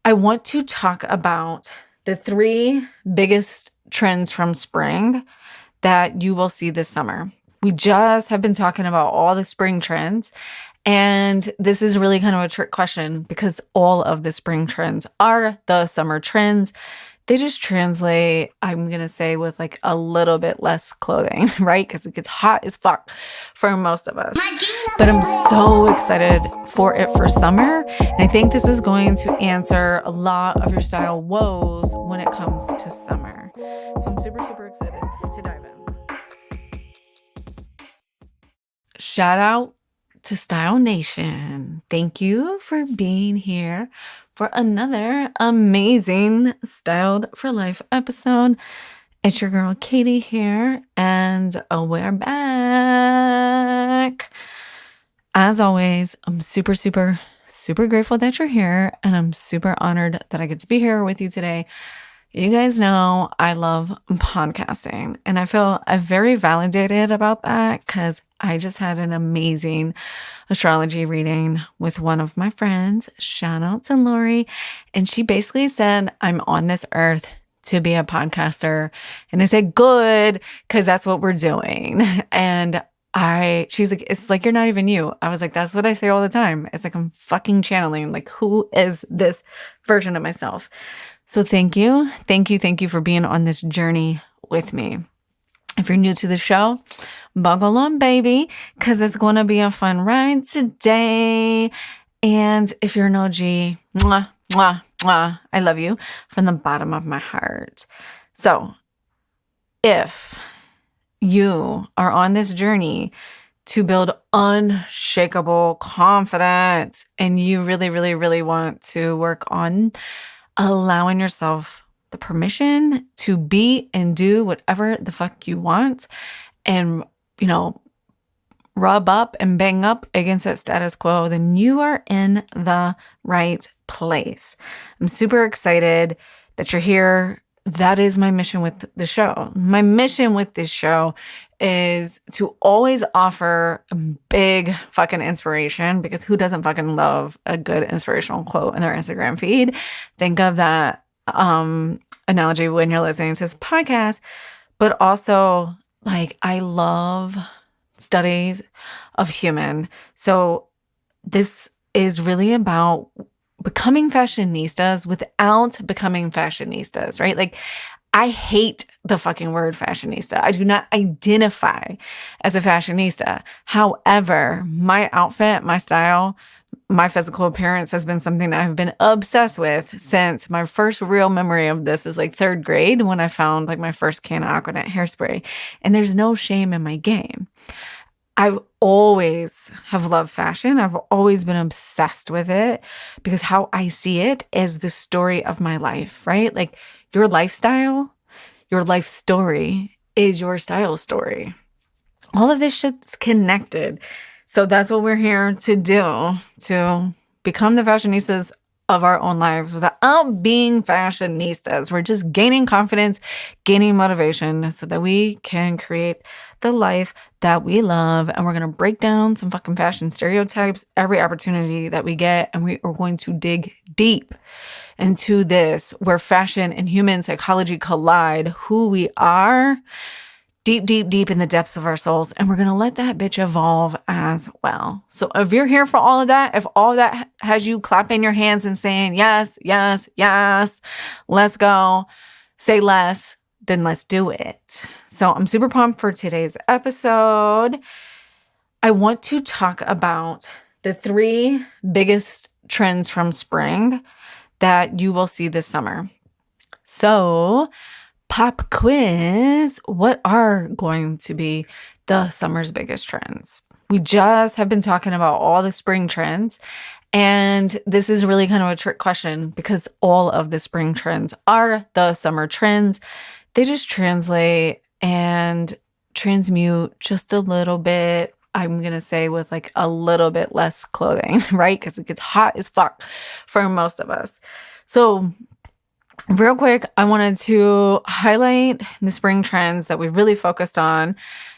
I want to talk about the 3 biggest trends from spring that you will see this summer. We just have been talking about all the spring trends, and this is really kind of a trick question because all of the spring trends are the summer trends. They just translate, I'm going to say, with like a little bit less clothing, right? Because it gets hot as fuck for most of us. But I'm so excited for it for summer. And I think this is going to answer a lot of your style woes when it comes to summer. So I'm super, super excited to dive in. Shout out to Style Nation. Thank you for being here for another amazing Styled for Life episode. It's your girl Katie here, and we're back. As always, I'm super, super, super grateful that you're here, and I'm super honored that I get to be here with you today. You guys know I love podcasting, and I feel very validated about that because I just had an amazing astrology reading with one of my friends. Shout out to Lori. And she basically said, I'm on this earth to be a podcaster. And I said, good, because that's what we're doing. And she's like, it's like, you're not even you. I was like, that's what I say all the time. It's like, I'm fucking channeling. Like, who is this version of myself? So thank you. Thank you. Thank you for being on this journey with me. If you're new to the show, buckle up, baby, because it's going to be a fun ride today. And if you're an OG, mwah, mwah, mwah, I love you from the bottom of my heart. So if you are on this journey to build unshakable confidence and you really, really, really want to work on allowing yourself the permission to be and do whatever the fuck you want and, you know, rub up and bang up against that status quo, then you are in the right place. I'm super excited that you're here. That is my mission with the show. My mission with this show is to always offer a big fucking inspiration, because who doesn't fucking love a good inspirational quote in their Instagram feed? Think of that analogy when you're listening to this podcast. But also, like, I love studies of human. So this is really about becoming fashionistas without becoming fashionistas, right? Like, I hate the fucking word fashionista. I do not identify as a fashionista. However, my outfit, my style, my physical appearance has been something that I've been obsessed with since my first real memory of this is like 3rd grade, when I found like my first can of Aquanet hairspray. And there's no shame in my game. I've always have loved fashion. I've always been obsessed with it because how I see it is the story of my life, right? Like, your lifestyle, your life story is your style story. All of this shit's connected. So that's what we're here to do, to become the fashionistas of our own lives without being fashionistas. We're just gaining confidence, gaining motivation so that we can create the life that we love. And we're going to break down some fucking fashion stereotypes every opportunity that we get. And we are going to dig deep into this, where fashion and human psychology collide, who we are, deep, deep, deep in the depths of our souls. And we're going to let that bitch evolve as well. So if you're here for all of that, if all of that has you clapping your hands and saying, yes, yes, yes, let's go, say less, then let's do it. So I'm super pumped for today's episode. I want to talk about the 3 biggest trends from spring that you will see this summer. So, pop quiz, what are going to be the summer's biggest trends? We just have been talking about all the spring trends, and this is really kind of a trick question because all of the spring trends are the summer trends. They just translate and transmute just a little bit, I'm going to say, with like a little bit less clothing, right? Because it gets hot as fuck for most of us. So real quick, I wanted to highlight the spring trends that we really focused on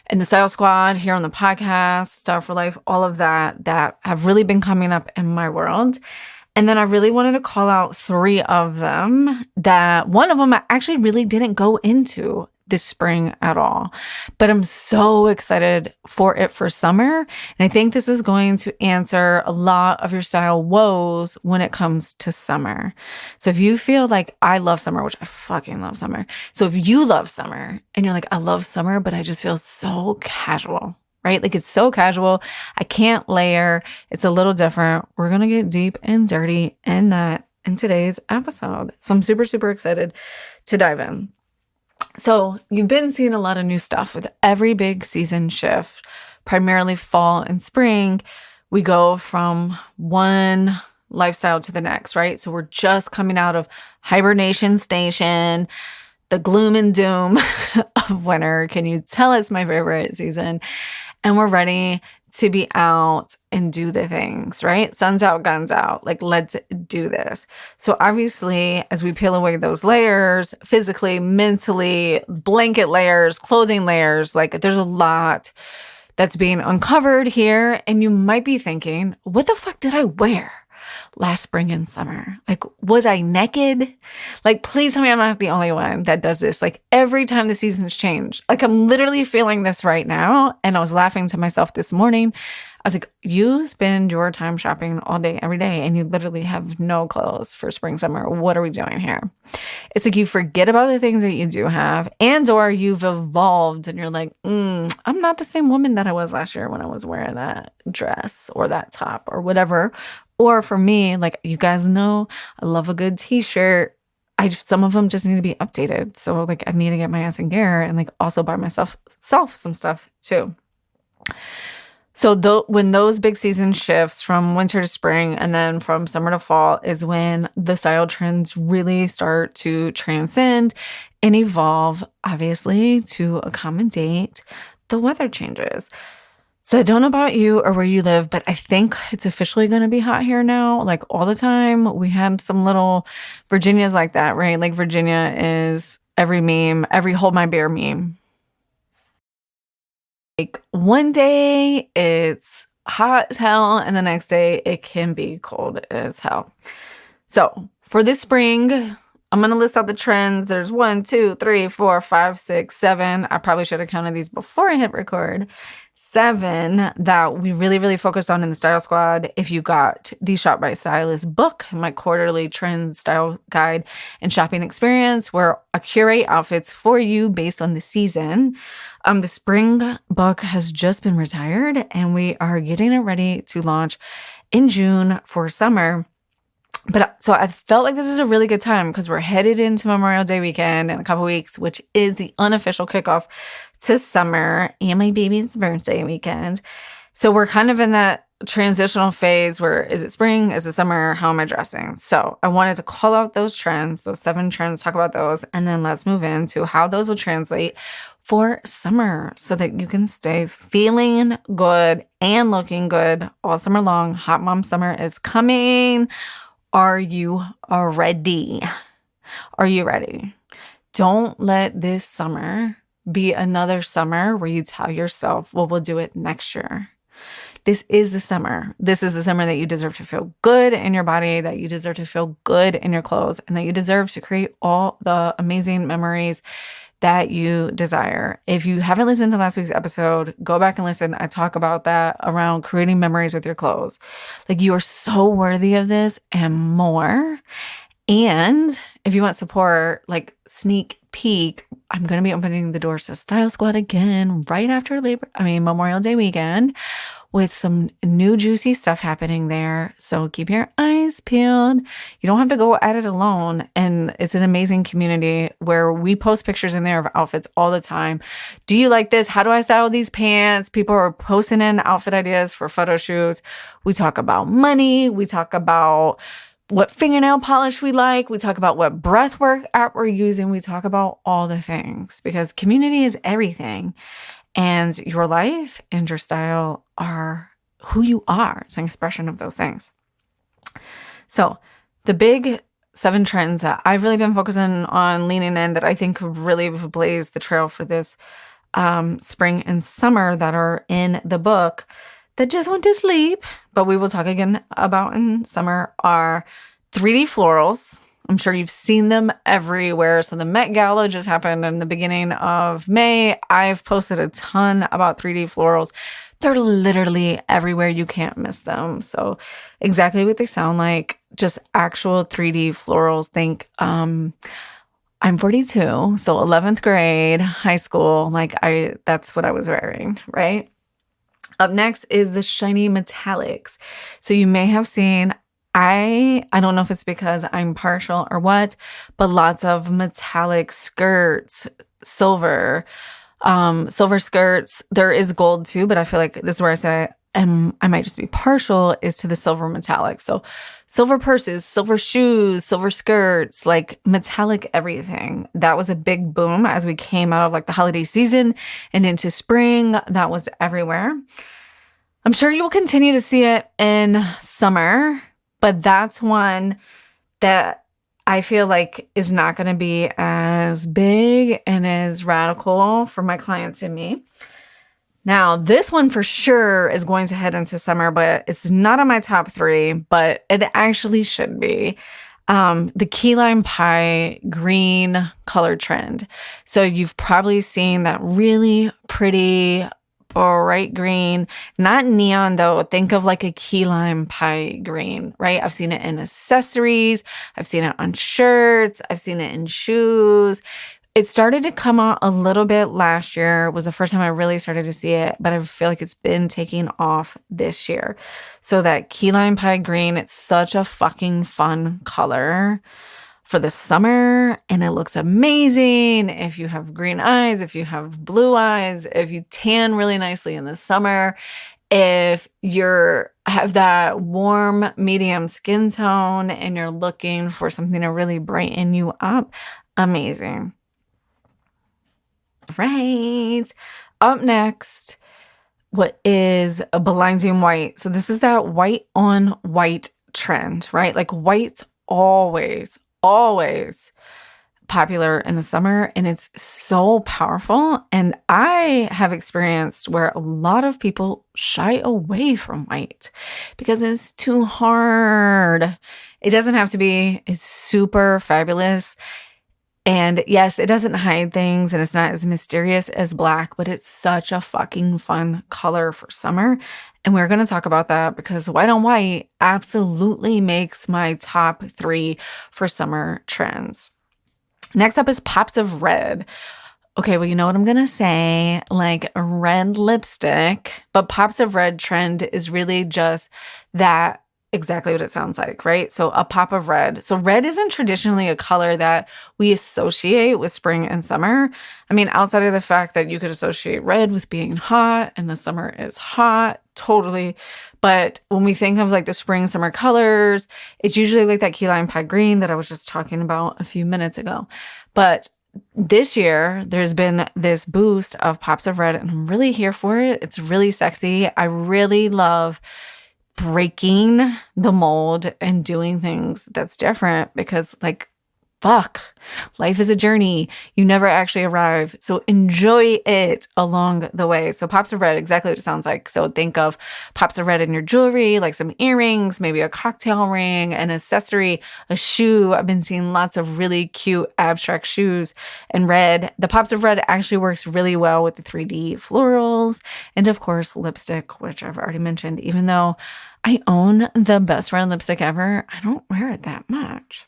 in the Style Squad here on the podcast, Style for Life, all of that have really been coming up in my world. And then I really wanted to call out 3 of them that one of them I actually really didn't go into this spring at all, but I'm so excited for it for summer. And I think this is going to answer a lot of your style woes when it comes to summer. So if you feel like I love summer, which I fucking love summer. So if you love summer and you're like, I love summer, but I just feel so casual, right? Like it's so casual. I can't layer. It's a little different. We're going to get deep and dirty in that in today's episode. So I'm super, super excited to dive in. So you've been seeing a lot of new stuff with every big season shift, primarily fall and spring. We go from one lifestyle to the next, right? So we're just coming out of hibernation station, the gloom and doom of winter. Can you tell it's my favorite season? And we're ready to be out and do the things, right? Sun's out, guns out. Like, let's do this. So obviously, as we peel away those layers, physically, mentally, blanket layers, clothing layers, like there's a lot that's being uncovered here. And you might be thinking, what the fuck did I wear last spring and summer? Like, was I naked? Like, please tell me I'm not the only one that does this. Like, every time the seasons change, like I'm literally feeling this right now. And I was laughing to myself this morning. I was like, you spend your time shopping all day, every day, and you literally have no clothes for spring, summer. What are we doing here? It's like you forget about the things that you do have, and or you've evolved and you're like, I'm not the same woman that I was last year when I was wearing that dress or that top or whatever. Or for me, like you guys know, I love a good t-shirt. Some of them just need to be updated. So like I need to get my ass in gear and like also buy myself some stuff too. So when those big season shifts from winter to spring and then from summer to fall is when the style trends really start to transcend and evolve, obviously, to accommodate the weather changes. So I don't know about you or where you live, but I think it's officially going to be hot here now, like all the time. We had some little Virginias like that, right? Like Virginia is every meme, every hold my beer meme. Like one day it's hot as hell and the next day it can be cold as hell. So for this spring, I'm going to list out the trends. There's 1, 2, 3, 4, 5, 6, 7. I probably should have counted these before I hit record. 7 that we really, really focused on in the Style Squad. If you got the Shop by Stylist book, my quarterly trend style guide and shopping experience, where I curate outfits for you based on the season. The spring book has just been retired and we are getting it ready to launch in June for summer. But so I felt like this is a really good time because we're headed into Memorial Day weekend in a couple weeks, which is the unofficial kickoff to summer and my baby's birthday weekend. So we're kind of in that transitional phase where is it spring? Is it summer? How am I dressing? So I wanted to call out those trends, those 7 trends, talk about those, and then let's move into how those will translate for summer so that you can stay feeling good and looking good all summer long. Hot Mom Summer is coming. Are you ready? Are you ready? Don't let this summer be another summer where you tell yourself, well, we'll do it next year. This is the summer. This is the summer that you deserve to feel good in your body, that you deserve to feel good in your clothes, and that you deserve to create all the amazing memories that you desire. If you haven't listened to last week's episode, go back and listen. I talk about that around creating memories with your clothes. Like you are so worthy of this and more. And if you want support, like sneak peek, I'm going to be opening the doors to Style Squad again right after Memorial Day weekend with some new juicy stuff happening there. So keep your eyes peeled. You don't have to go at it alone. And it's an amazing community where we post pictures in there of outfits all the time. Do you like this? How do I style these pants? People are posting in outfit ideas for photo shoots. We talk about money. We talk about what fingernail polish we like. We talk about what breathwork app we're using. We talk about all the things because community is everything. And your life and your style are who you are. It's an expression of those things. So the big 7 trends that I've really been focusing on leaning in that I think really blaze the trail for this spring and summer that are in the book that just went to sleep, but we will talk again about in summer, are 3D florals. I'm sure you've seen them everywhere. So the Met Gala just happened in the beginning of May. I've posted a ton about 3D florals. They're literally everywhere. You can't miss them. So exactly what they sound like, just actual 3D florals. Think, I'm 42, so 11th grade, high school, that's what I was wearing, right? Up next is the shiny metallics. So you may have seen, I don't know if it's because I'm partial or what, but lots of metallic skirts, silver skirts. There is gold too, but I feel like this is where I say I might just be partial, is to the silver metallic. So silver purses, silver shoes, silver skirts, like metallic everything. That was a big boom as we came out of like the holiday season and into spring. That was everywhere. I'm sure you will continue to see it in summer, but that's one that I feel like is not going to be as big and as radical for my clients and me. Now, this one for sure is going to head into summer, but it's not on my top 3, but it actually should be. The key lime pie green color trend. So you've probably seen that really pretty bright green, not neon though. Think of like a key lime pie green, right? I've seen it in accessories. I've seen it on shirts. I've seen it in shoes. It started to come out a little bit last year, was the first time I really started to see it, but I feel like it's been taking off this year. So that key lime pie green, it's such a fucking fun color for the summer, and it looks amazing if you have green eyes, if you have blue eyes, if you tan really nicely in the summer, if you're have that warm medium skin tone and you're looking for something to really brighten you up, amazing. Right. Up next, what is a Blindsing white? So this is that white on white trend, right? Like white's always popular in the summer, and it's so powerful. And I have experienced where a lot of people shy away from white because it's too hard. It doesn't have to be. It's super fabulous. And yes, it doesn't hide things and it's not as mysterious as black, but it's such a fucking fun color for summer. And we're going to talk about that because white on white absolutely makes my top 3 for summer trends. Next up is pops of red. Okay, well, you know what I'm going to say, like a red lipstick, but pops of red trend is really just that. Exactly what it sounds like, right? So a pop of red. So red isn't traditionally a color that we associate with spring and summer. I mean, outside of the fact that you could associate red with being hot and the summer is hot, totally. But when we think of like the spring, summer colors, it's usually like that key lime pie green that I was just talking about a few minutes ago. But this year, there's been this boost of pops of red and I'm really here for it. It's really sexy. I really love breaking the mold and doing things that's different because like, fuck, life is a journey. You never actually arrive. So enjoy it along the way. So pops of red, exactly what it sounds like. So think of pops of red in your jewelry, like some earrings, maybe a cocktail ring, an accessory, a shoe. I've been seeing lots of really cute abstract shoes in red. The pops of red actually works really well with the 3D florals. And of course, lipstick, which I've already mentioned, even though I own the best red lipstick ever, I don't wear it that much.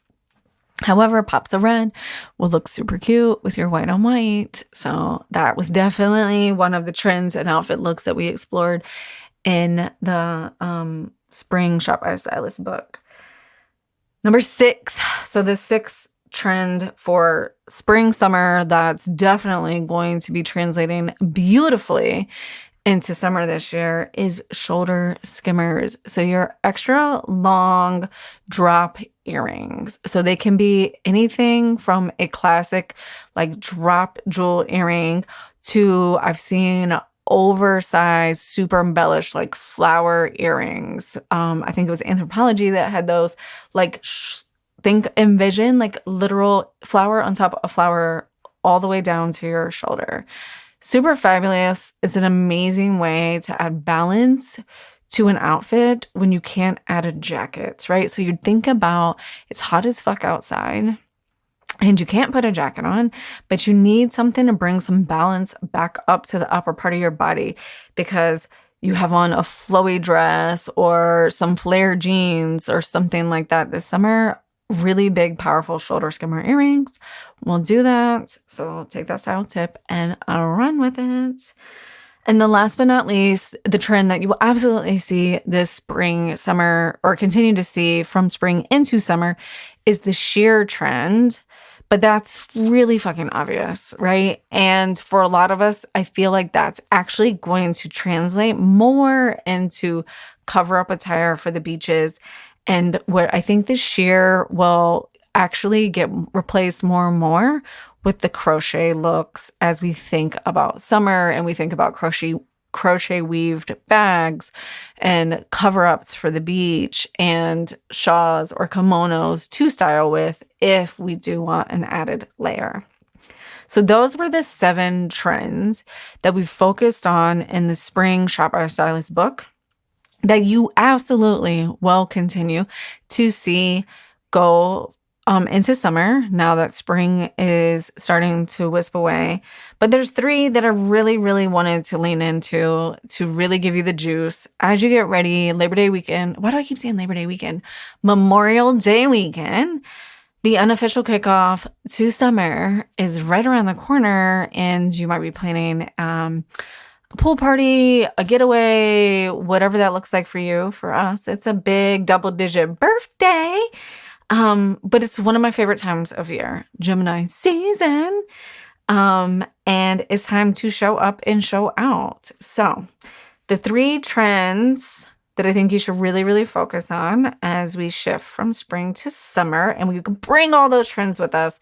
However, pops of red will look super cute with your white on white. So that was definitely one of the trends and outfit looks that we explored in the spring Shop by a Stylist book. Number 6. So the 6th trend for spring, summer, that's definitely going to be translating beautifully into summer this year is shoulder skimmers. So your extra long drop earrings. So they can be anything from a classic like drop jewel earring to I've seen oversized, super embellished like flower earrings. I think it was Anthropology that had those like envision like literal flower on top of flower all the way down to your shoulder. Super fabulous is an amazing way to add balance to an outfit when you can't add a jacket, right? So you'd think about it's hot as fuck outside and you can't put a jacket on, but you need something to bring some balance back up to the upper part of your body because you have on a flowy dress or some flare jeans or something like that this summer. Really big, powerful shoulder skimmer earrings will do that. So take that style tip and run with it. And then last but not least, the trend that you will absolutely see this spring, summer, or continue to see from spring into summer is the sheer trend. But that's really fucking obvious, right? And for a lot of us, I feel like that's actually going to translate more into cover up attire for the beaches. And what I think the sheer will actually get replaced more and more with the crochet looks as we think about summer and we think about crochet weaved bags and cover-ups for the beach and shawls or kimonos to style with if we do want an added layer. So those were the 7 trends that we focused on in the Spring Shop Our Stylist book that you absolutely will continue to see go into summer now that spring is starting to wisp away. But there's 3 that I really, really wanted to lean into to really give you the juice as you get ready. Labor Day weekend. Why do I keep saying Labor Day weekend? Memorial Day weekend. The unofficial kickoff to summer is right around the corner, and you might be planning a pool party, a getaway, whatever that looks like for you. For us, it's a big double-digit birthday. But it's one of my favorite times of year, Gemini season. And it's time to show up and show out. So the 3 trends that I think you should really, really focus on as we shift from spring to summer, and we can bring all those trends with us.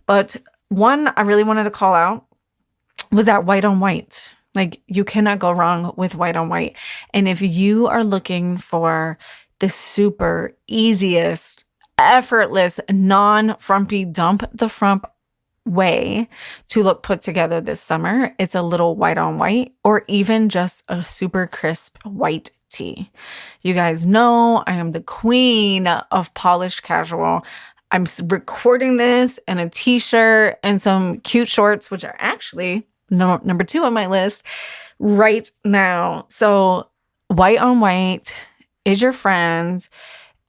But one I really wanted to call out was that white on white. Like, you cannot go wrong with white on white. And if you are looking for the super easiest, effortless, non-frumpy, dump the frump way to look put together this summer, it's a little white on white or even just a super crisp white tee. You guys know I am the queen of polished casual. I'm recording this in a t-shirt and some cute shorts, which are actually number 2 on my list right now. So white on white is your friend.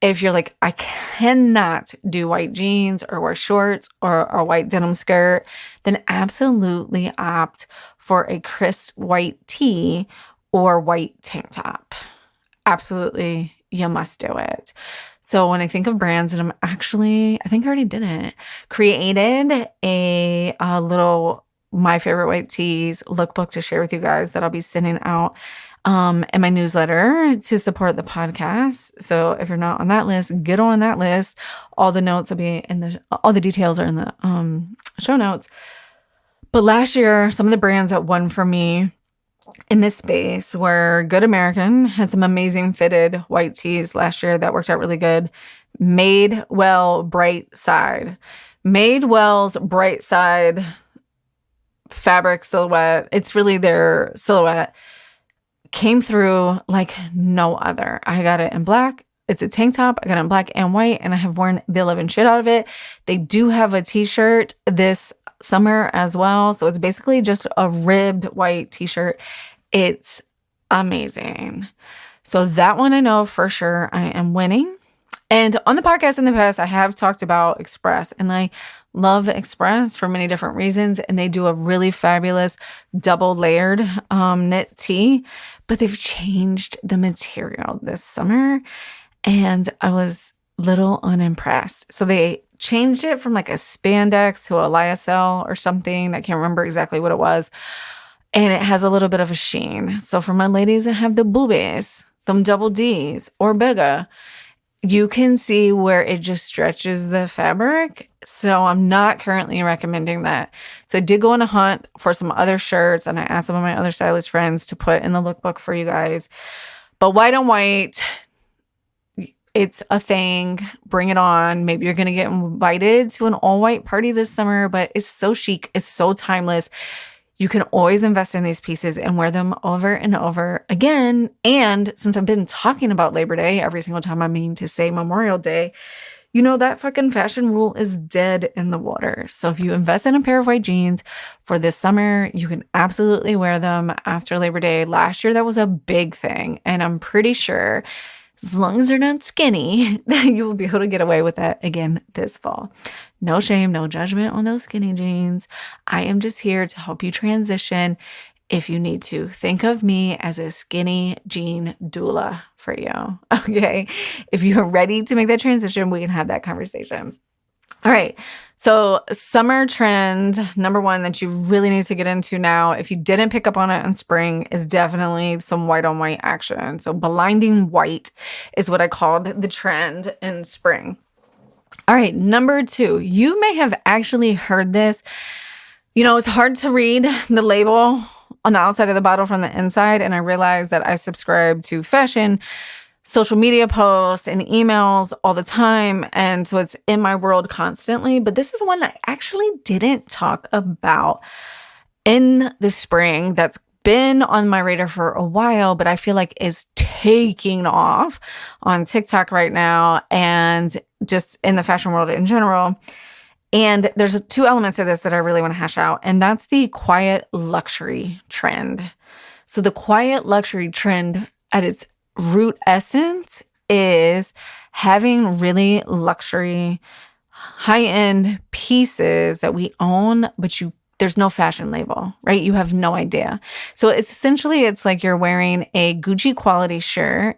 If you're like, I cannot do white jeans or wear shorts or a white denim skirt, then absolutely opt for a crisp white tee or white tank top. Absolutely, you must do it. So when I think of brands, and I think I already did it, created a little my favorite white tees lookbook to share with you guys that I'll be sending out in my newsletter to support the podcast. So if you're not on that list, get on that list. All the notes will be all the details are in the show notes. But last year, some of the brands that won for me in this space were Good American, had some amazing fitted white tees last year that worked out really good. Madewell Bright Side. Madewell's Bright Side fabric silhouette, it's really their silhouette, came through like no other. I got it in black. It's a tank top. I got it in black and white, and I have worn the living shit out of it. They do have a t-shirt this summer as well. So it's basically just a ribbed white t-shirt. It's amazing. So that one I know for sure I am winning. And on the podcast in the past, I have talked about Express, and I love Express for many different reasons. And they do a really fabulous double layered knit tee, but they've changed the material this summer, and I was little unimpressed. So they changed it from like a spandex to a lyocell or something. I can't remember exactly what it was. And it has a little bit of a sheen. So for my ladies that have the boobies, them double Ds or bigger, you can see where it just stretches the fabric. So I'm not currently recommending that. So I did go on a hunt for some other shirts, and I asked some of my other stylist friends to put in the lookbook for you guys. But white on white, it's a thing. Bring it on. Maybe you're going to get invited to an all white party this summer, but it's so chic. It's so timeless. You can always invest in these pieces and wear them over and over again. And since I've been talking about Labor Day every single time I mean to say Memorial Day, that fucking fashion rule is dead in the water. So if you invest in a pair of white jeans for this summer, you can absolutely wear them after Labor Day. Last year, that was a big thing. And I'm pretty sure as long as they're not skinny, that you will be able to get away with that again this fall. No shame, no judgment on those skinny jeans. I am just here to help you transition. If you need to, think of me as a skinny jean doula for you. Okay. If you're ready to make that transition, we can have that conversation. All right. So summer trend number one that you really need to get into now, if you didn't pick up on it in spring, is definitely some white on white action. So blinding white is what I called the trend in spring. All right. Number two, you may have actually heard this. It's hard to read the label on the outside of the bottle from the inside. And I realized that I subscribe to fashion social media posts and emails all the time. And so it's in my world constantly. But this is one I actually didn't talk about in the spring that's been on my radar for a while, but I feel like is taking off on TikTok right now and just in the fashion world in general. And there's two elements of this that I really want to hash out, and that's the quiet luxury trend. So the quiet luxury trend at its root essence is having really luxury, high-end pieces that we own, but there's no fashion label, right? You have no idea. So it's like you're wearing a Gucci quality shirt,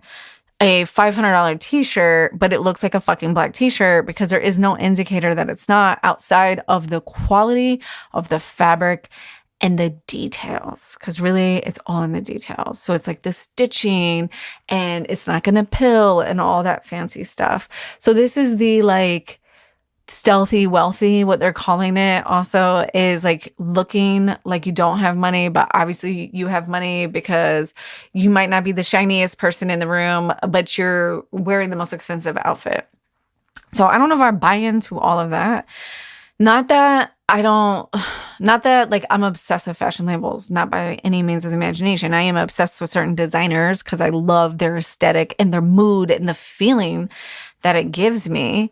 a $500 t-shirt, but it looks like a fucking black t-shirt because there is no indicator that it's not outside of the quality of the fabric and the details, because really it's all in the details. So it's like the stitching and it's not going to pill and all that fancy stuff. So this is the like stealthy wealthy, what they're calling it also, is like looking like you don't have money, but obviously you have money because you might not be the shiniest person in the room, but you're wearing the most expensive outfit. So I don't know if I buy into all of that. Not that like I'm obsessed with fashion labels, not by any means of the imagination. I am obsessed with certain designers because I love their aesthetic and their mood and the feeling that it gives me.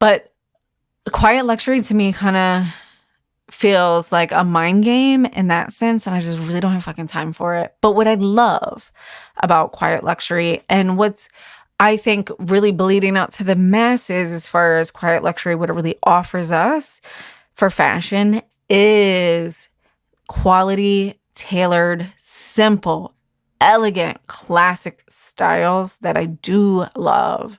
But quiet luxury to me kind of feels like a mind game in that sense, and I just really don't have fucking time for it. But what I love about quiet luxury and what's, I think, really bleeding out to the masses as far as quiet luxury, what it really offers us for fashion is quality, tailored, simple, elegant, classic styles that I do love.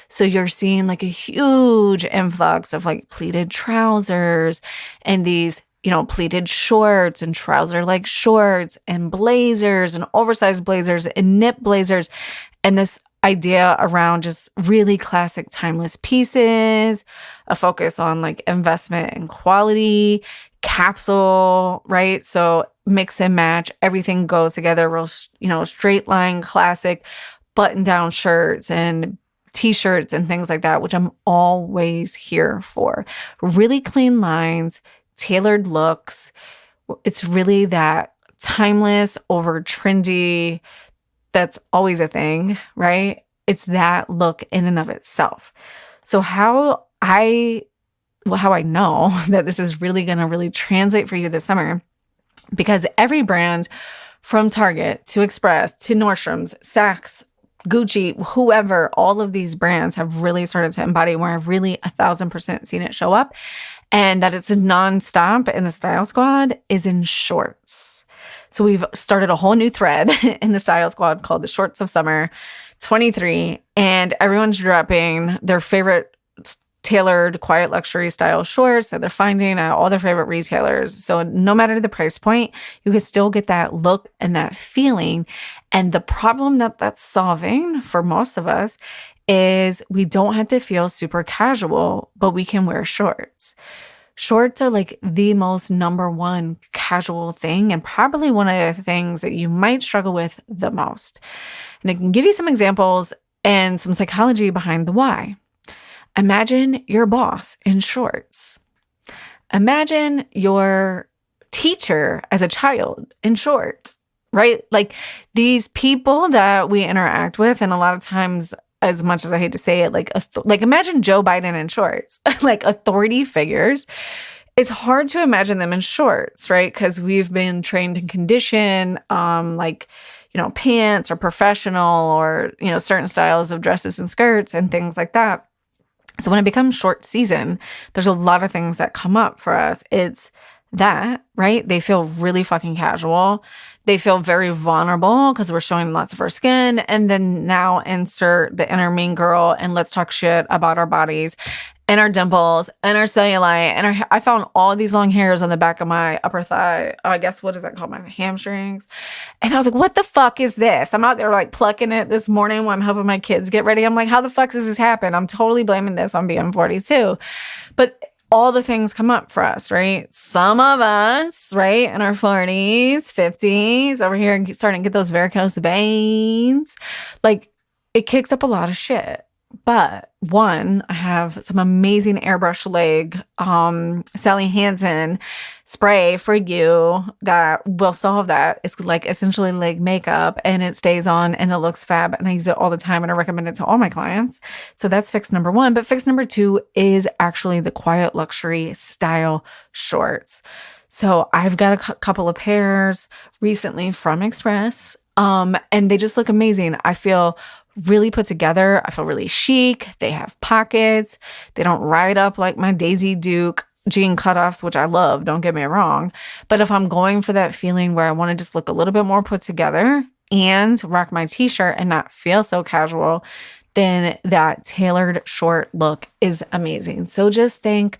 So you're seeing like a huge influx of like pleated trousers and these, pleated shorts and trouser-like shorts and blazers and oversized blazers and knit blazers. And this idea around just really classic, timeless pieces, a focus on like investment and quality, capsule, right? So mix and match, everything goes together, real, straight line, classic button down shirts and t-shirts and things like that, which I'm always here for. Really clean lines, tailored looks. It's really that timeless over trendy. That's always a thing, right? It's that look in and of itself. So how I know that this is really going to really translate for you this summer, because every brand from Target to Express to Nordstrom's, Saks, Gucci, whoever, all of these brands have really started to embody where I've really 1,000% seen it show up, and that it's nonstop in the Style Squad is in shorts. So we've started a whole new thread in the Style Squad called the Shorts of Summer 23, and everyone's dropping their favorite tailored quiet luxury style shorts that they're finding at all their favorite retailers. So no matter the price point, you can still get that look and that feeling. And the problem that that's solving for most of us is we don't have to feel super casual, but we can wear shorts. Shorts are like the most number one casual thing and probably one of the things that you might struggle with the most. And I can give you some examples and some psychology behind the why. Imagine your boss in shorts. Imagine your teacher as a child in shorts, right? Like these people that we interact with, and a lot of times, as much as I hate to say it, like imagine Joe Biden in shorts, like authority figures. It's hard to imagine them in shorts, right? Because we've been trained and conditioned, pants or professional or, certain styles of dresses and skirts and things like that. So when it becomes short season, there's a lot of things that come up for us. It's that, right? They feel really fucking casual. They feel very vulnerable because we're showing lots of our skin. And then now insert the inner mean girl and let's talk shit about our bodies and our dimples and our cellulite. And I found all these long hairs on the back of my upper thigh. I guess, what is that called? My hamstrings. And I was like, what the fuck is this? I'm out there like plucking it this morning when I'm helping my kids get ready. I'm like, how the fuck does this happen? I'm totally blaming this on being 42. But all the things come up for us, right? Some of us, right, in our 40s, 50s, over here starting to get those varicose veins. Like, it kicks up a lot of shit. But one, I have some amazing airbrush leg, Sally Hansen spray for you that will solve that. It's like essentially leg makeup and it stays on and it looks fab. And I use it all the time and I recommend it to all my clients. So that's fix number one. But fix number two is actually the quiet luxury style shorts. So I've got a couple of pairs recently from Express, and they just look amazing. I feel really put together. I feel really chic. They have pockets. They don't ride up like my Daisy Duke jean cutoffs, which I love, don't get me wrong. But if I'm going for that feeling where I want to just look a little bit more put together and rock my t-shirt and not feel so casual, then that tailored short look is amazing. So just think,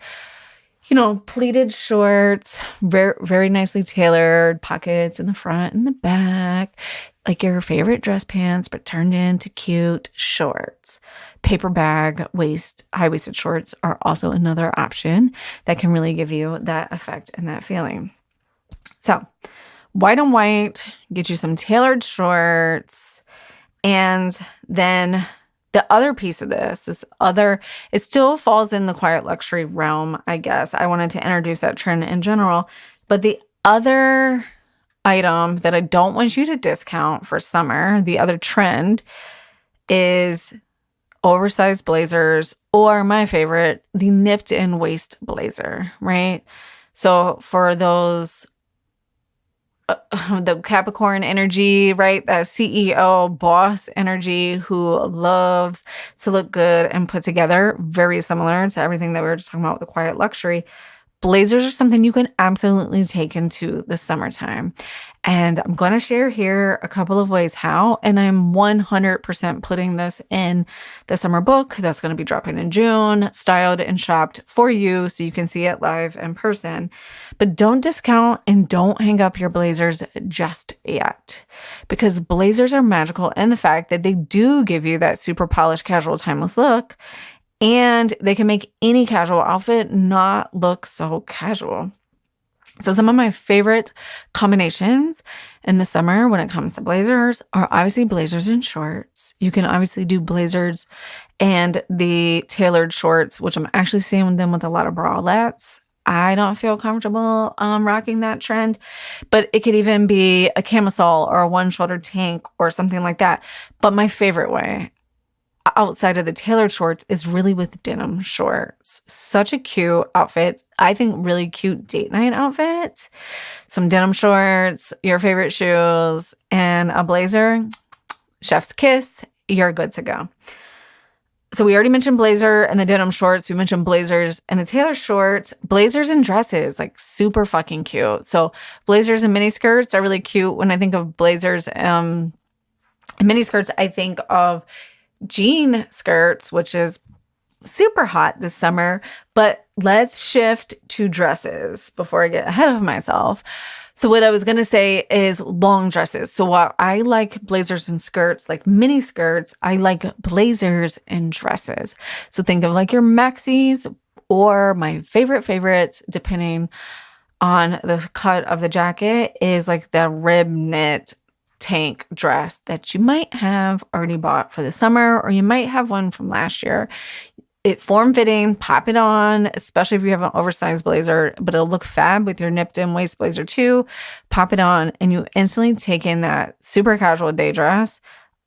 pleated shorts, very, very nicely tailored, pockets in the front and the back, like your favorite dress pants, but turned into cute shorts. Paper bag, high-waisted shorts are also another option that can really give you that effect and that feeling. So white on white, get you some tailored shorts, and then the other piece of it still falls in the quiet luxury realm, I guess. I wanted to introduce that trend in general. But the other item that I don't want you to discount for summer, the other trend, is oversized blazers, or my favorite, the nipped in waist blazer, right? So for those the Capricorn energy, right? That CEO boss energy who loves to look good and put together, very similar to everything that we were just talking about with the quiet luxury. Blazers are something you can absolutely take into the summertime. And I'm going to share here a couple of ways how, and I'm 100% putting this in the summer book that's going to be dropping in June, styled and shopped for you so you can see it live in person. But don't discount and don't hang up your blazers just yet, because blazers are magical in the fact that they do give you that super polished, casual, timeless look. And they can make any casual outfit not look so casual. So some of my favorite combinations in the summer when it comes to blazers are obviously blazers and shorts. You can obviously do blazers and the tailored shorts, which I'm actually seeing them with a lot of bralettes. I don't feel comfortable rocking that trend, but it could even be a camisole or a one-shoulder tank or something like that. But my favorite way outside of the tailored shorts is really with denim shorts. Such a cute outfit. I think really cute date night outfit. Some denim shorts, your favorite shoes, and a blazer. Chef's kiss. You're good to go. So we already mentioned blazer and the denim shorts. We mentioned blazers and the tailored shorts. Blazers and dresses, like super fucking cute. So blazers and mini skirts are really cute. When I think of blazers and mini skirts, I think of jean skirts, which is super hot this summer. But let's shift to dresses before I get ahead of myself. So what I was going to say is long dresses. So while I like blazers and skirts, like mini skirts, I like blazers and dresses. So think of like your maxis, or my favorite, depending on the cut of the jacket, is like the rib knit tank dress that you might have already bought for the summer, or you might have one from last year. It's form-fitting, pop it on, especially if you have an oversized blazer, but it'll look fab with your nipped-in waist blazer too. Pop it on, and you instantly take in that super casual day dress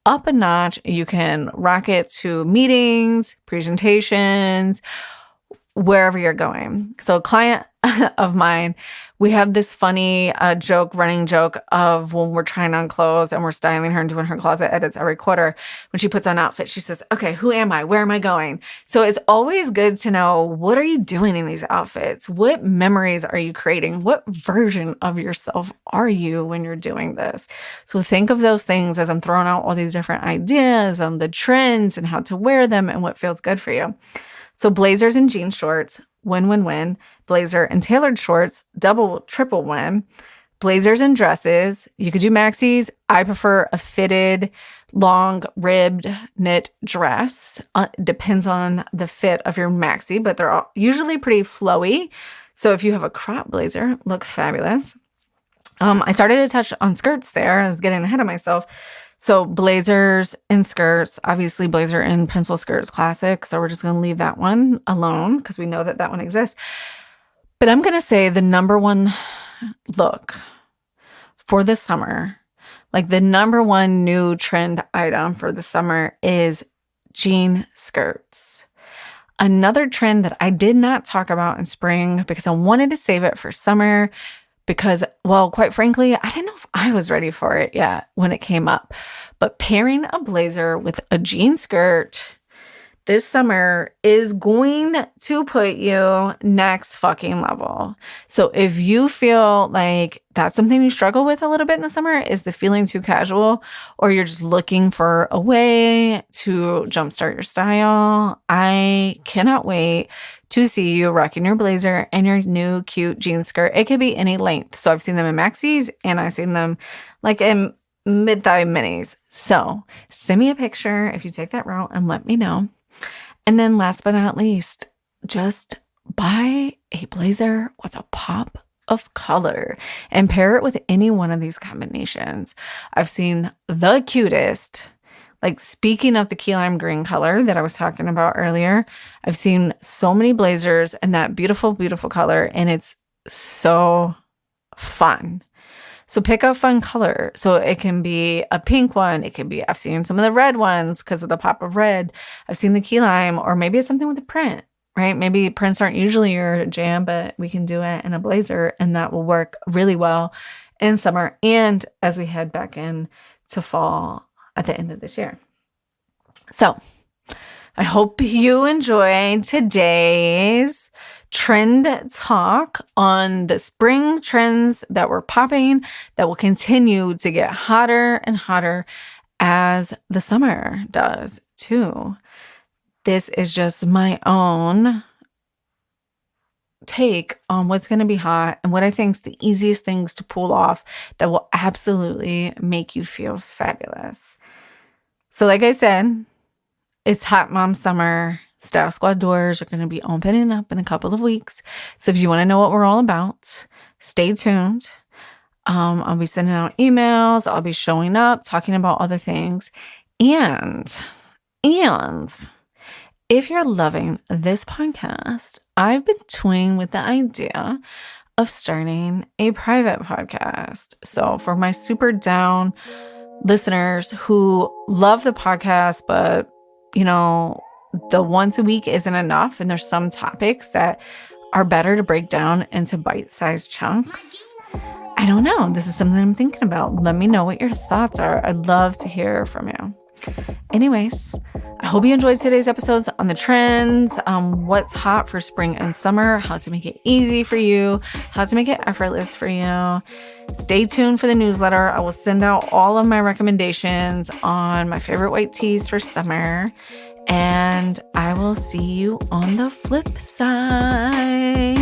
up a notch. You can rock it to meetings, presentations, wherever you're going. So a client of mine, we have this funny running joke of when we're trying on clothes and we're styling her and doing her closet edits every quarter. When she puts on outfits, she says, okay, who am I? Where am I going? So it's always good to know, what are you doing in these outfits? What memories are you creating? What version of yourself are you when you're doing this? So think of those things as I'm throwing out all these different ideas on the trends and how to wear them and what feels good for you. So blazers and jean shorts, win, win, win. Blazer and tailored shorts, double, triple win. Blazers and dresses, you could do maxis. I prefer a fitted, long, ribbed, knit dress. Depends on the fit of your maxi, but they're all usually pretty flowy. So if you have a crop blazer, look fabulous. I started to touch on skirts there. I was getting ahead of myself. So blazers and skirts, obviously blazer and pencil skirt is classic. So we're just going to leave that one alone because we know that that one exists. But I'm going to say the number one look for the summer, like the number one new trend item for the summer, is jean skirts. Another trend that I did not talk about in spring because I wanted to save it for summer, because, well, quite frankly, I didn't know if I was ready for it yet when it came up. But pairing a blazer with a jean skirt this summer is going to put you next fucking level. So if you feel like that's something you struggle with a little bit in the summer, is the feeling too casual, or you're just looking for a way to jumpstart your style, I cannot wait to see you rocking your blazer and your new cute jean skirt. It could be any length. So I've seen them in maxis and I've seen them like in mid-thigh minis. So send me a picture if you take that route and let me know. And then last but not least, just buy a blazer with a pop of color and pair it with any one of these combinations. I've seen the cutest, like speaking of the key lime green color that I was talking about earlier, I've seen so many blazers in that beautiful, beautiful color, and it's so fun. So pick a fun color. So it can be a pink one. It can be, I've seen some of the red ones because of the pop of red. I've seen the key lime, or maybe it's something with a print, right? Maybe prints aren't usually your jam, but we can do it in a blazer, and that will work really well in summer and as we head back in to fall at the end of this year. So I hope you enjoyed today's trend talk on the spring trends that were popping, that will continue to get hotter and hotter as the summer does too. This is just my own take on what's going to be hot and what I think is the easiest things to pull off that will absolutely make you feel fabulous. So like I said, it's Hot Mom Summer. Style Squad doors are going to be opening up in a couple of weeks. So if you want to know what we're all about, stay tuned. I'll be sending out emails. I'll be showing up, talking about other things. And if you're loving this podcast, I've been toying with the idea of starting a private podcast. So for my super down listeners who love the podcast, but, you know, the once a week isn't enough, and there's some topics that are better to break down into bite-sized chunks. I don't know. This is something I'm thinking about. Let me know what your thoughts are. I'd love to hear from you. Anyways, I hope you enjoyed today's episodes on the trends, what's hot for spring and summer, how to make it easy for you, how to make it effortless for you. Stay tuned for the newsletter. I will send out all of my recommendations on my favorite white tees for summer. And I will see you on the flip side.